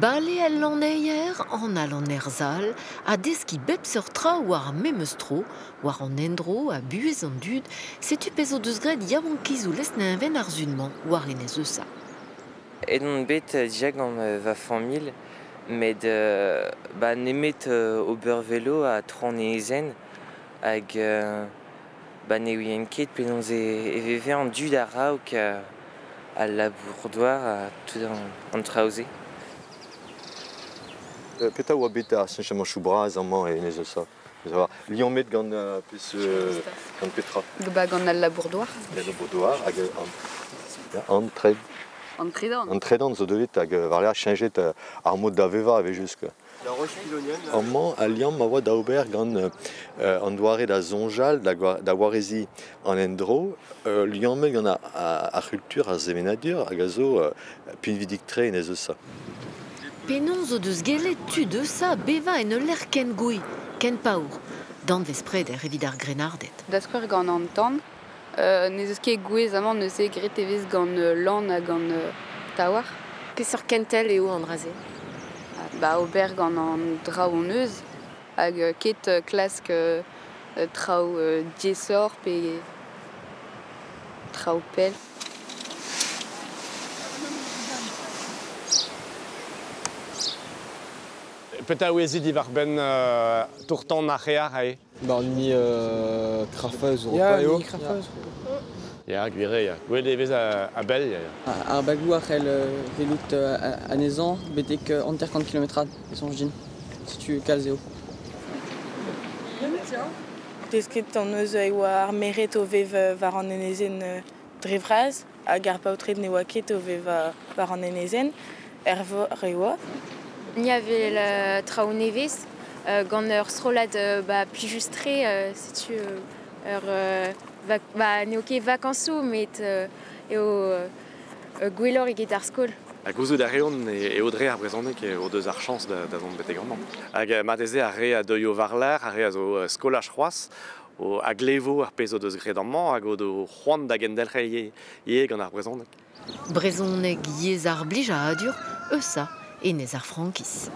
Balé à l'enneyer en à l'ennerzal, à deski bepsertra war memestro, war en endro à buez en dud, setu pezo deus gred yavankiz ou lesnenven arzunman war inez eusa. Et on bet diag en va famille, mais nemet ober vélo à tronezen hag ne ouien ket penons e veve en dud a raok à labourdoir à tout en traoze. Peta oa beta senchement choubraz amant et nez ça. Lion met gant gant petra. Gant al labourdoir. Le labourdoir hag entred. Entredan zo delet hag varlea changet ar mod da veva ave jusque. La roche pilonienne. Amant a liam ma voix d'auber gant an doare da zonjal da warezi en endro. Liam met gant a culture a zemenadur hag a zo pinvidik tre nez ça. Penon zo deus gelet tu de sa beva en ler ken goui, ken paour, dan vespred er evidar grenardet. D'askwer gant an tan, ne eus ket gouez amant neus e gret evez gant lan a gant tawar. Pesur kentel eo an raze. Ober gant an draou an eus, hag ket klask traoù diesor pe traoù pel. Peta ouezid ivar ben tourtan narrear ae. Ni crafeuse Europa eo. Ya, gwire, ya. Gwede evez a bel, ya. Ar bagou arrel velout anezan, betek anter 50 km son din, si tu kalz eo. Desket an eus e oa ar meret o vev var an enezen drevraz, hag ar paotred ne oa ket o vev var an enezen, ervo re oa. Ni avait le traou nevez, gant ur strolad plus justre, setu ne oke vakansou, met eo gwellor eget ar skol. A gouzout a reon e odre ar brezhoneg o deus ar chans da zon betegamant. Hag mateze a re a deuio varler, a re a zo skolaj c'hoaz, a glevo ar pezo deus gredamant, hag o do c'hoant da gendelc'he ie gant ar brezhoneg. Brezhoneg yez ar blij a adur, eusa, et nez ar frankis.